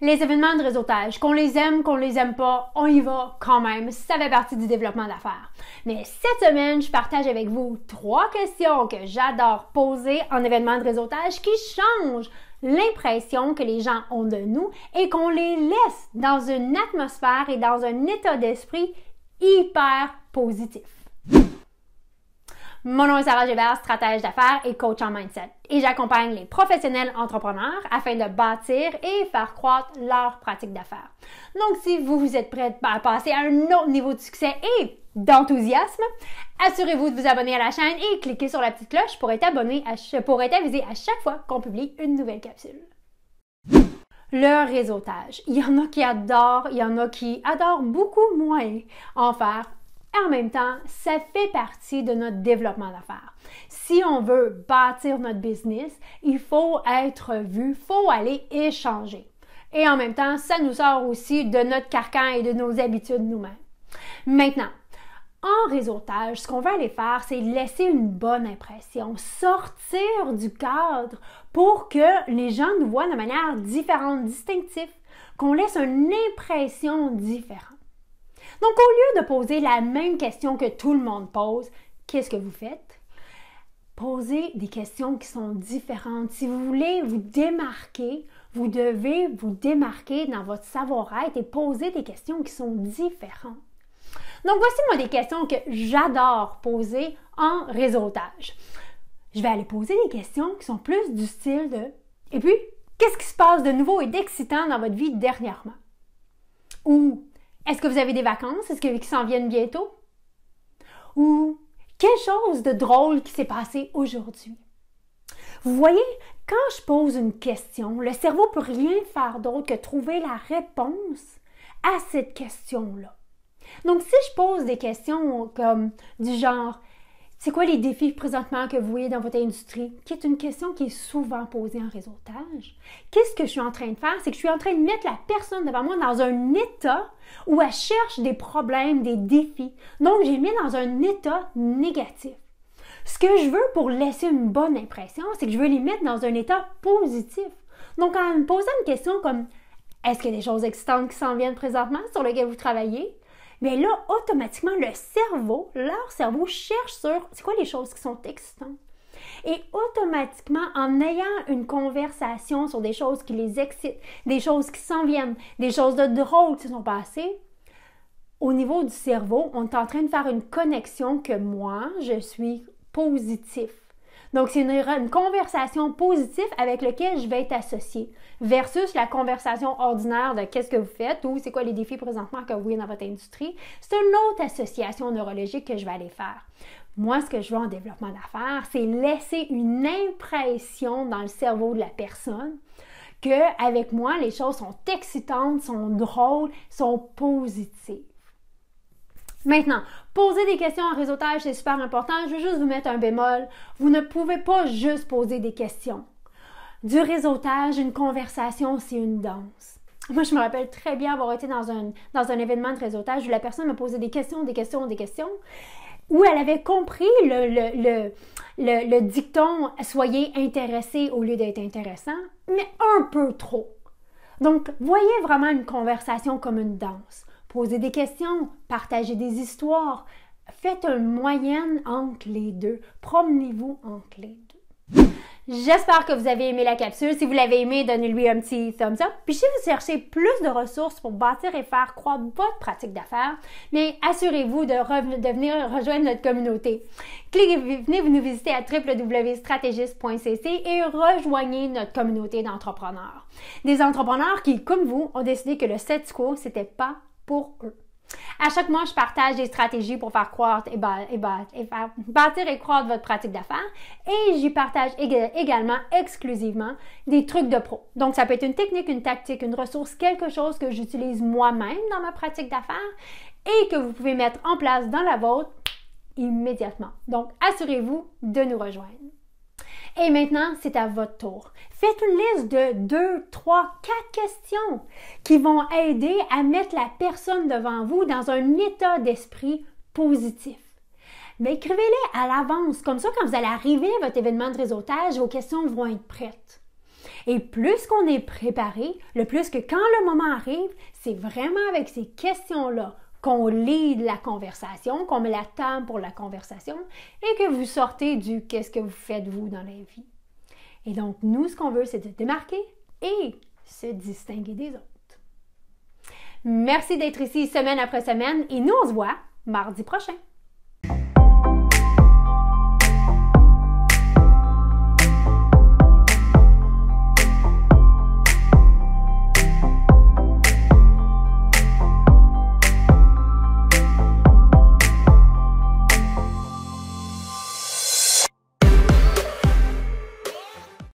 Les événements de réseautage, qu'on les aime pas, on y va quand même. Ça fait partie du développement d'affaires. Mais cette semaine, je partage avec vous 3 questions que j'adore poser en événements de réseautage qui changent l'impression que les gens ont de nous et qu'on les laisse dans une atmosphère et dans un état d'esprit hyper positif. Mon nom est Sarah Gébert, stratège d'affaires et coach en mindset. Et j'accompagne les professionnels entrepreneurs afin de bâtir et faire croître leur pratique d'affaires. Donc, si vous êtes prêts à passer à un autre niveau de succès et d'enthousiasme, assurez-vous de vous abonner à la chaîne et cliquez sur la petite cloche pour être avisé à chaque fois qu'on publie une nouvelle capsule. Le réseautage. Il y en a qui adorent, il y en a qui adorent beaucoup moins en faire. En même temps, ça fait partie de notre développement d'affaires. Si on veut bâtir notre business, il faut être vu, il faut aller échanger. Et en même temps, ça nous sort aussi de notre carcan et de nos habitudes nous-mêmes. Maintenant, en réseautage, ce qu'on veut aller faire, c'est laisser une bonne impression, sortir du cadre pour que les gens nous voient de manière différente, distinctive, qu'on laisse une impression différente. Donc, au lieu de poser la même question que tout le monde pose, qu'est-ce que vous faites? Posez des questions qui sont différentes. Si vous voulez vous démarquer, vous devez vous démarquer dans votre savoir-être et poser des questions qui sont différentes. Donc, voici moi des questions que j'adore poser en réseautage. Je vais aller poser des questions qui sont plus du style de « Et puis, qu'est-ce qui se passe de nouveau et d'excitant dans votre vie dernièrement? » Ou « Est-ce que vous avez des vacances? Est-ce qu'ils s'en viennent bientôt? » Ou « Quelque chose de drôle qui s'est passé aujourd'hui? » Vous voyez, quand je pose une question, le cerveau ne peut rien faire d'autre que trouver la réponse à cette question-là. Donc, si je pose des questions comme du genre « C'est quoi les défis présentement que vous voyez dans votre industrie? » qui est une question qui est souvent posée en réseautage. Qu'est-ce que je suis en train de faire? C'est que je suis en train de mettre la personne devant moi dans un état où elle cherche des problèmes, des défis. Donc, je l'ai mis dans un état négatif. Ce que je veux pour laisser une bonne impression, c'est que je veux les mettre dans un état positif. Donc, en me posant une question comme « Est-ce qu'il y a des choses excitantes qui s'en viennent présentement sur lesquelles vous travaillez? » Bien là, automatiquement, leur cerveau cherche sur c'est quoi les choses qui sont excitantes. Et automatiquement, en ayant une conversation sur des choses qui les excitent, des choses qui s'en viennent, des choses de drôles qui se sont passées, au niveau du cerveau, on est en train de faire une connexion que moi, je suis positif. Donc, c'est une conversation positive avec laquelle je vais être associée versus la conversation ordinaire de qu'est-ce que vous faites ou c'est quoi les défis présentement que vous voyez dans votre industrie. C'est une autre association neurologique que je vais aller faire. Moi, ce que je veux en développement d'affaires, c'est laisser une impression dans le cerveau de la personne qu'avec moi, les choses sont excitantes, sont drôles, sont positives. Maintenant, poser des questions en réseautage, c'est super important. Je veux juste vous mettre un bémol. Vous ne pouvez pas juste poser des questions. Du réseautage, une conversation, c'est une danse. Moi, je me rappelle très bien avoir été dans un événement de réseautage où la personne me posait des questions, où elle avait compris le dicton « soyez intéressé au lieu d'être intéressant », mais un peu trop. Donc, voyez vraiment une conversation comme une danse. Posez des questions, partagez des histoires, faites une moyenne entre les deux, promenez-vous entre les deux. J'espère que vous avez aimé la capsule. Si vous l'avez aimé, donnez-lui un petit thumbs up. Puis si vous cherchez plus de ressources pour bâtir et faire croître votre pratique d'affaires, mais assurez-vous de venir rejoindre notre communauté. Venez nous visiter à www.strategist.cc et rejoignez notre communauté d'entrepreneurs. Des entrepreneurs qui, comme vous, ont décidé que le statu quo, c'était pas pour eux. À chaque mois, je partage des stratégies pour faire croître faire bâtir et croître votre pratique d'affaires et j'y partage également exclusivement des trucs de pro. Donc, ça peut être une technique, une tactique, une ressource, quelque chose que j'utilise moi-même dans ma pratique d'affaires et que vous pouvez mettre en place dans la vôtre immédiatement. Donc, assurez-vous de nous rejoindre. Et maintenant, c'est à votre tour. Faites une liste de 2, 3, 4 questions qui vont aider à mettre la personne devant vous dans un état d'esprit positif. Mais écrivez-les à l'avance. Comme ça, quand vous allez arriver à votre événement de réseautage, vos questions vont être prêtes. Et plus qu'on est préparé, le plus que quand le moment arrive, c'est vraiment avec ces questions-là qu'on lead la conversation, qu'on met la table pour la conversation et que vous sortez du « qu'est-ce que vous faites vous dans la vie ». Et donc, nous, ce qu'on veut, c'est se démarquer et se distinguer des autres. Merci d'être ici semaine après semaine et nous, on se voit mardi prochain.